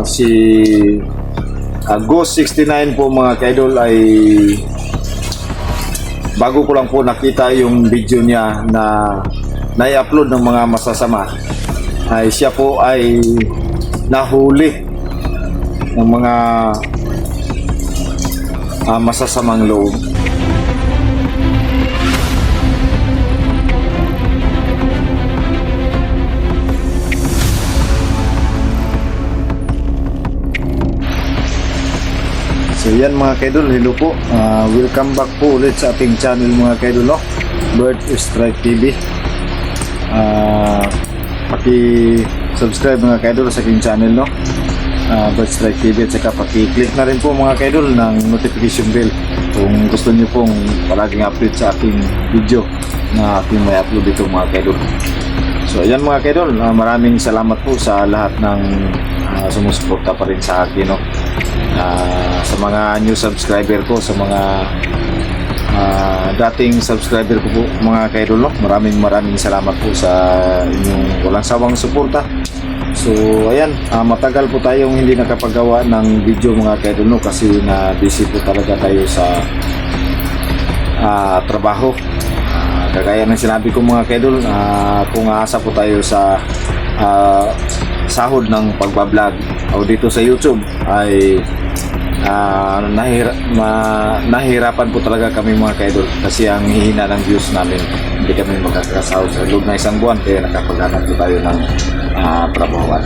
Si Ghost 69 po mga kaidol ay bago ko lang po nakita yung video niya na nai-upload ng mga masasama, ay siya po ay nahuli ng mga masasamang loob. So yan mga kaidol, hello po. Welcome back po ulit sa ating channel mga kaidol, no? Bird Strike TV. Paki-subscribe mga kaidol sa aking channel, no? Bird Strike TV, at saka paki-click na rin po mga kaidol ng notification bell kung gusto niyo pong palaging update sa aking video na aking may upload dito mga kaidol. So ayan mga kaidol, maraming salamat po sa lahat ng sumusuporta pa rin sa akin, no? Sa mga new subscriber ko, sa mga dating subscriber ko po mga kaidol, no? Maraming salamat po sa inyong walang sawang suporta. So ayan, matagal po tayong hindi nakapagawa ng video mga kaidol, no? Kasi na busy po talaga tayo sa trabaho. Kagaya ng sinabi ko mga kaidol, kung aasa po tayo sa sahod ng pagbablog o dito sa YouTube ay nahihirapan po talaga kami mga kaidol kasi ang hihina ng views namin, hindi kami magkakasahod sa loob na isang buwan, kaya nakapaghanap po tayo ng trabahoan.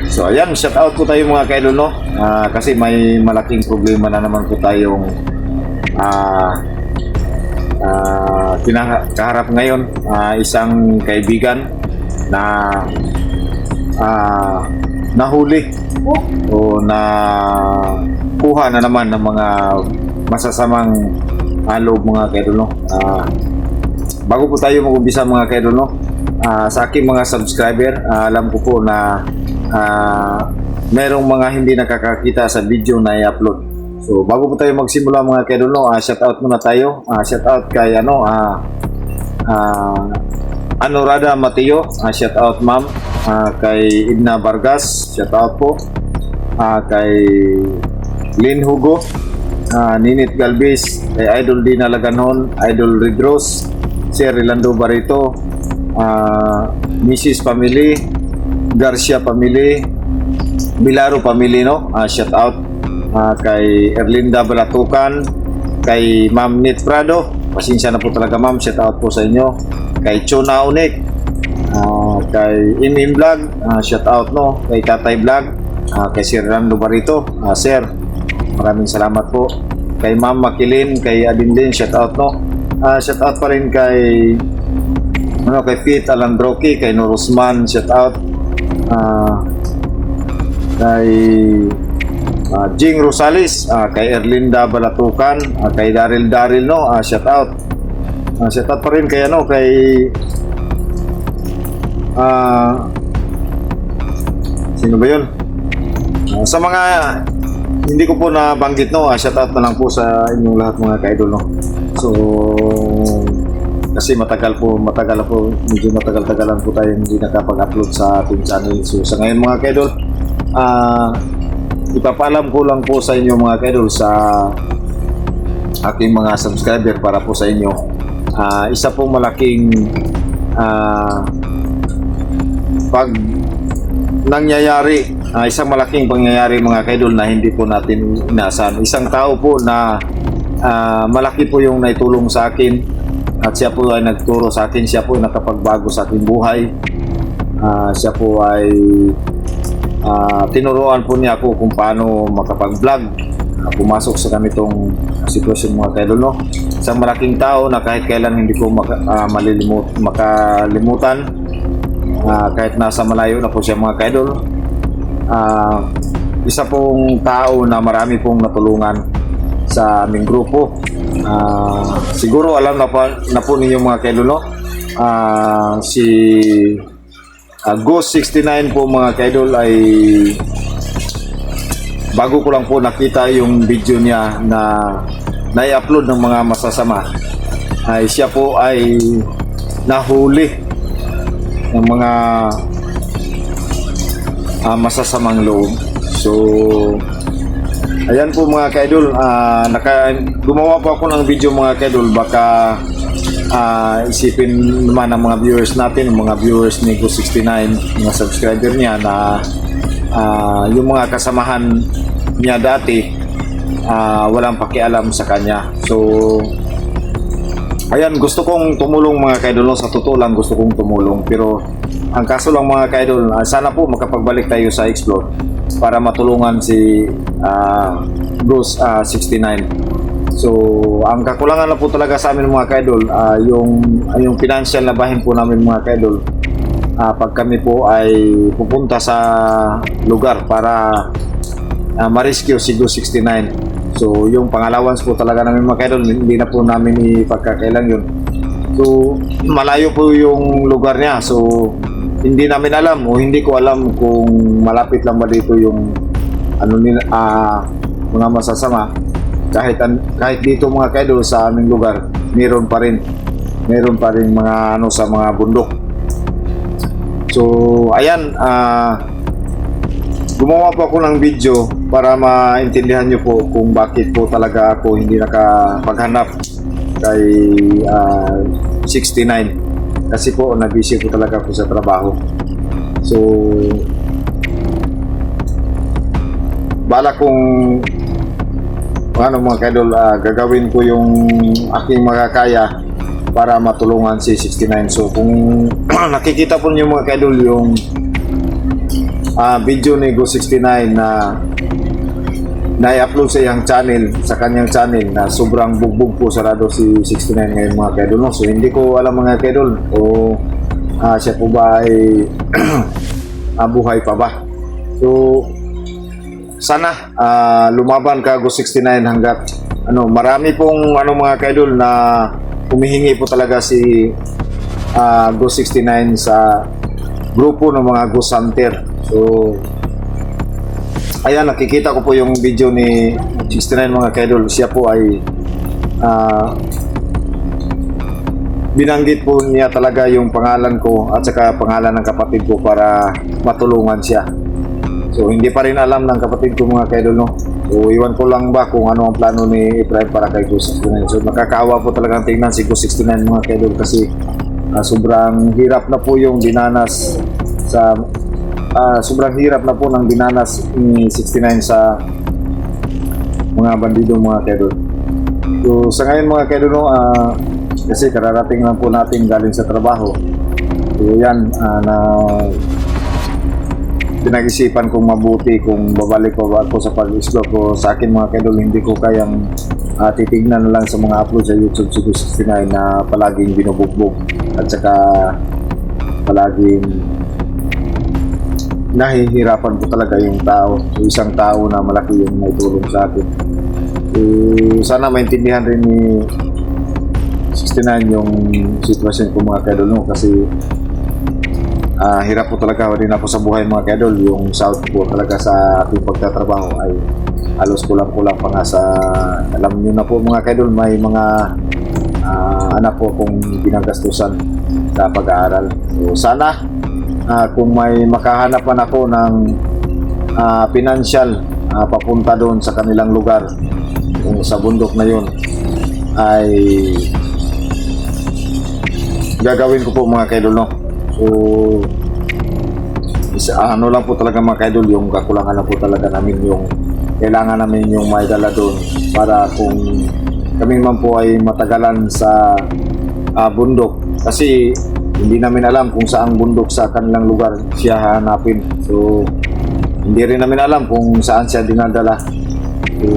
So ayan, shout out po tayo mga kaidol, no? Kasi may malaking problema na naman po tayong kinakaharap ngayon. Isang kaibigan na nahuli o na kuha na naman ng mga masasamang loob mga kaidol, no? Bago po tayo mag-umpisa mga kaidol, no? Sa aking mga subscriber, alam ko po na merong mga hindi nakakakita sa video na i-upload. So bago po tayo magsimula mga kaidol, no? Shout out muna tayo. Shout out kay Anorada Mateo, shout out ma'am. Kay Edna Vargas, shout out po. Kay Lynn Hugo, Ninit Galvez, kay Idol Dina Laganon, Idol Redros, Sir Rolando Barito, Mrs. Family, Garcia Family, Bilaro Family, no? Shout out. Kay Erlinda Balatukan, kay Ma'am Nit Prado, pasensya na po talaga ma'am, shout out po sa inyo. Kay Chona Unik, kay Imim Vlog, shout out, no? Kay Tatay Vlog, kay Sir Rolando Barito, sir, maraming salamat po. Kay Ma'am Makilin, kay Adindin, shout out, no? Shout out pa rin kay kay Pete Alandroki, kay Norosman, shout out. Kay Jing Rosales, kay Erlinda Balatukan, kay Daryl, no? Shout out. Shout out pa rin kay kay sino ba yun? Sa mga hindi ko po nabanggit, no? Shout out na lang po sa inyong lahat mga kaidol, no? So kasi matagal po, medyo matagal-tagalan po tayo hindi nakapag-upload sa ating channel. So sa ngayon mga kaidol, ipapaalam ko lang po sa inyo mga kaidol, sa aking mga subscriber, para po sa inyo, isa pong malaking isang malaking pangyayari mga kaidol na hindi po natin inasahan. Isang tao po na malaki po yung naitulong sa akin, at siya po ay nagturo sa akin, siya po ay nakapagbago sa aking buhay. Siya po ay tinuruan po niya ako kung paano makapag-vlog, pumasok sa ganitong sitwasyon mga kaidol, no? Isang malaking tao na kahit kailan hindi ko makalimutan, kahit nasa malayo na po siya mga kaidol. Isa pong tao na marami pong natulungan sa aming grupo. Siguro alam na po ninyo mga kaidol, no? Si Ghost 69 po mga kaidol ay bago ko lang po nakita yung video niya na nai-upload ng mga masasama, ay siya po ay nahuli ng mga masasamang loob. So ayan po mga ka-idol, gumawa po ako ng video mga ka-idol, baka isipin naman ng mga viewers natin, mga viewers ni Go69, mga subscriber niya na yung mga kasamahan niya dati walang pakialam sa kanya. So ayan, gusto kong tumulong mga ka-idol, sa totoo lang gusto kong tumulong, pero ang kaso lang mga ka-idol, sana po makapagbalik tayo sa Explore para matulungan si Bruce 69. So ang kakulangan na po talaga sa amin mga ka-idol, yung financial na bahin po namin mga ka-idol, pag kami po ay pupunta sa lugar para ma-rescue si Bruce 69. So yung pangallowance po talaga namin mga ka-idol, hindi na po namin ipagkakailan yun. So malayo po yung lugar niya, so hindi namin alam o hindi ko alam kung malapit lang ba dito yung mga masasama. Kahit dito mga ka-idol sa aming lugar, meron pa rin mga sa mga bundok. So ayan, gumawa po ako ng video para maintindihan nyo po kung bakit po talaga ako hindi nakapaghanap kay 69. Kasi po nag-busy po talaga ako sa trabaho. So bala kong mga ka-idol, gagawin ko yung aking makakaya para matulungan si 69. So kung nakikita po niyo mga ka-idol yung video ni Go69 na na-upload sa iyang channel, sa kanyang channel, na sobrang bugbog po sarado si 69 ngayon mga ka-idol, no? So hindi ko alam mga ka-idol o siya po ba ay buhay pa ba. So sana lumaban ka Go69 hanggat marami pong mga ka-idol na humihingi po talaga si Go69 sa grupo ng mga Ghost Hunter. So ayan, nakikita ko po yung video ni 69 mga ka-idol. Siya po ay binanggit po niya talaga yung pangalan ko at saka pangalan ng kapatid ko para matulungan siya. So hindi pa rin alam ng kapatid ko mga ka-idol, no? So iwan ko lang ba kung ano ang plano ni Efraim para kay Go69. So nakakaawa po talagang tingnan si Go69 mga ka-idol, kasi sobrang hirap na po yung dinanas sa sobrang hirap na po ng dinanas ni 69 sa mga bandido mga ka-idol. So sa ngayon mga ka-idol, no, kasi kararating lang po natin galing sa trabaho. So yan, na pinag-isipan kong mabuti kung babalik pa ba ako sa pag-explore ko. Sa akin mga ka-idol, hindi ko kayang titignan na lang sa mga upload sa YouTube si Go69 na palaging binubugbog at saka palaging nahihirapan po talaga yung tao, isang tao na malaki yung may tulong sa atin. Sana maintindihan rin ni 69 yung sitwasyon ko mga ka-idol, no? Kasi hirap po talaga rin ako sa buhay mga ka-idol. Yung sahod po talaga sa ating pagtatrabaho ay halos kulang-kulang pa nga sa, alam nyo na po mga ka-idol, may mga anak po akong ginagastusan sa pag-aaral. So sana kung may makahanapan ako ng financial papunta doon sa kanilang lugar, kung sa bundok na yun, ay gagawin ko po mga ka-idol, no? So ano lang po talaga mga ka-idol, yung kakulangan lang po talaga namin, yung kailangan namin yung may dala doon para kung kami man po ay matagalan sa bundok, kasi hindi namin alam kung saang bundok sa kanilang lugar siya hanapin. So hindi rin namin alam kung saan siya dinadala. So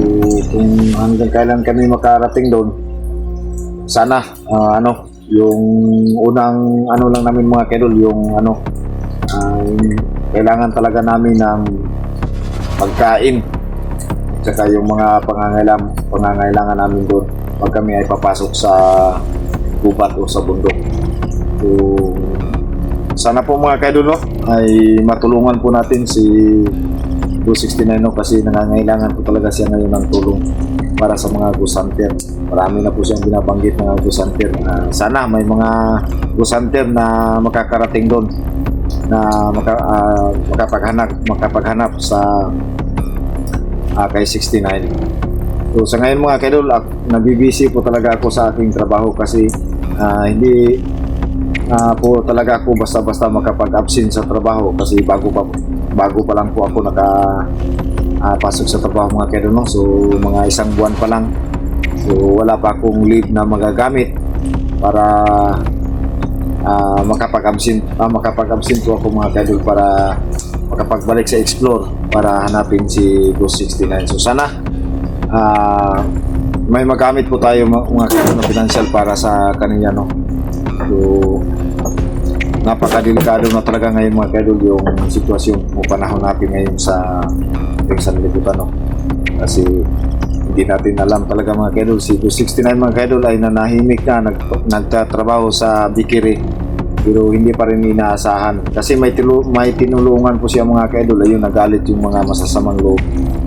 kung hanggang kailan kami makarating doon, sana yung unang lang namin mga ka-idol, yung kailangan talaga namin ng pagkain at saka yung mga pangangailangan namin doon pag kami ay papasok sa gubat o sa bundok. So sana po mga ka-idol, no, ay matulungan po natin si Go69, no, kasi nangangailangan po talaga siya ngayon ng tulong para sa mga Ghost Hunter. Marami na po siyang binabanggit mga Ghost Hunter. Sana may mga Ghost Hunter na makakarating doon na makapaghanap sa kay 69. So sa ngayon mga kaidol, nabibisi po talaga ako sa aking trabaho kasi hindi po talaga ako basta-basta makapag-absent sa trabaho kasi bago pa lang po ako pasok sa trabaho mga kaidol, no? So mga isang buwan pa lang, so wala pa akong leave na magagamit para makapag-absent po ako mga kaidol para makapagbalik sa Explore para hanapin si Ghost 69. So sana may magamit po tayo mga kaidol na financial para sa kanya, no? So napakadelikado na talaga ngayon mga kaidol yung sitwasyon o panahon natin ngayon sa sanlibutan, no? Kasi hindi natin alam talaga mga kaidol, si 269 mga kaidol ay nanahimik na nagtatrabaho sa bikiri pero hindi pa rin inaasahan kasi may tinulungan po siya mga kaidol. Ayun, nagalit yung mga masasamang loob,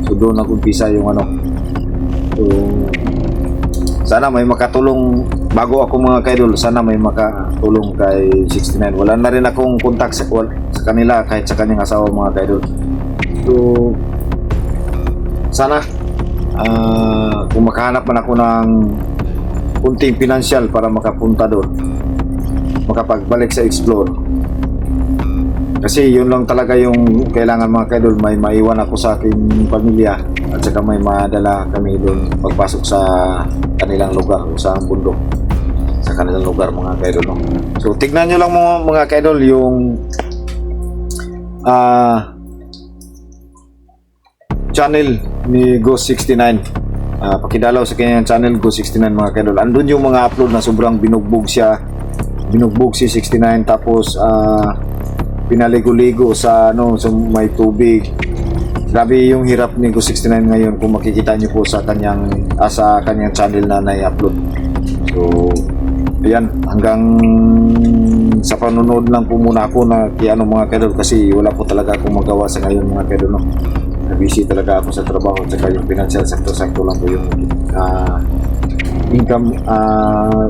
so doon nag-umpisa yung so sana may makatulong bago ako mga kaidol, sana may makatulong kay 69. Wala na rin akong contact sa kanila kahit sa kanyang asawa mga kaidol. So sana kung makahanap man ako ng kunting financial para makapunta doon, makapagbalik sa Explore, kasi yun lang talaga yung kailangan mga kaidol, may maiwan ako sa aking pamilya at saka may madala kami doon pagpasok sa kanilang lugar o sa bundok sa kanilang lugar mga kaidol, no? So tignan nyo lang mga kaidol yung channel ni Ghost 69. Pakidalaw sa kanyang channel Ghost 69 mga kaidol. Andun yung mga upload na sobrang binugbog si 69, tapos pinaligo-ligo sa may tubig. Grabe yung hirap ni Ghost 69 ngayon kung makikita niyo po sa kanyang channel na na-upload. So ayan, hanggang sa panonood lang po muna ako na mga kaidol kasi wala po talaga akong magawa sa ngayon mga kaidol, no? Busy talaga ako sa trabaho at saka yung financial sakto lang po yung income,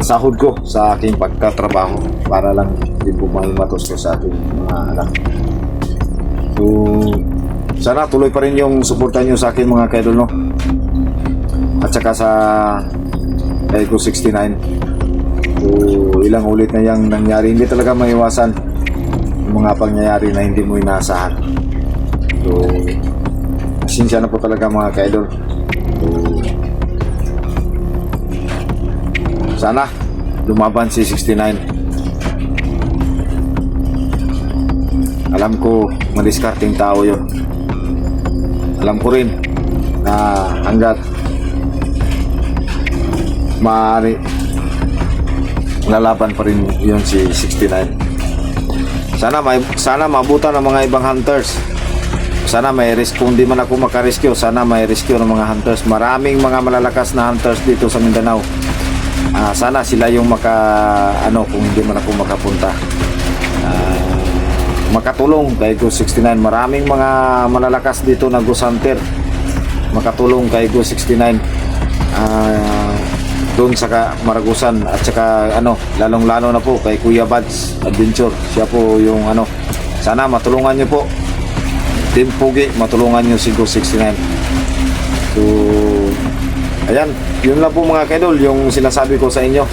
sahod ko sa aking pagkatrabaho para lang din po mahimatos ko sa ating mga anak. So sana tuloy pa rin yung suporta nyo sa akin mga kaidol, no? At saka sa Ego 69. So ilang ulit na yung nangyari, hindi talaga maiwasan yung mga pangyayari na hindi mo inaasahan. So pasensya na po talaga mga kaidol. So sana lumaban si 69. Alam ko madiskarting tao yun. Alam ko rin na hanggat maaari lalaban pa rin yun si 69. Sana mabutan ng mga ibang hunters. Sana may kung di man ako makarescue, sana may rescue ng mga hunters. Maraming mga malalakas na hunters dito sa Mindanao. Sana sila yung kung hindi man ako makapunta, makatulong kay Ghost 69. Maraming mga malalakas dito na Ghost Hunter makatulong kay Ghost 69 doon sa Maragusan at saka lalong-lalo na po kay Kuya Bads Adventure. Siya po yung sana matulungan niyo po Team Pugi, matulungan nyo si Ghost 69. So ayan, yun lang po mga kaidol yung sinasabi ko sa inyo.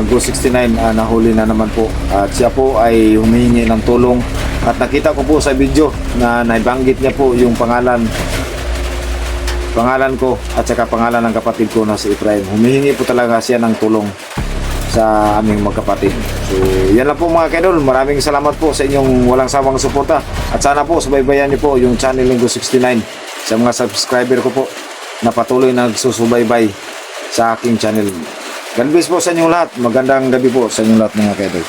Ghost 69 nahuli na naman po at siya po ay humihingi ng tulong at nakita ko po sa video na naibanggit niya po yung pangalan ko at saka pangalan ng kapatid ko na si Efraim. Humihingi po talaga siya ng tulong sa aming magkapatid. So yan lang po mga kaidol, maraming salamat po sa inyong walang sawang suporta at sana po subaybayan niyo po yung channel ng Ghost 69 sa mga subscriber ko po na patuloy nagsusubaybay sa aking channel. God bless po sa inyong lahat. Magandang gabi po sa inyong lahat mga kaidol.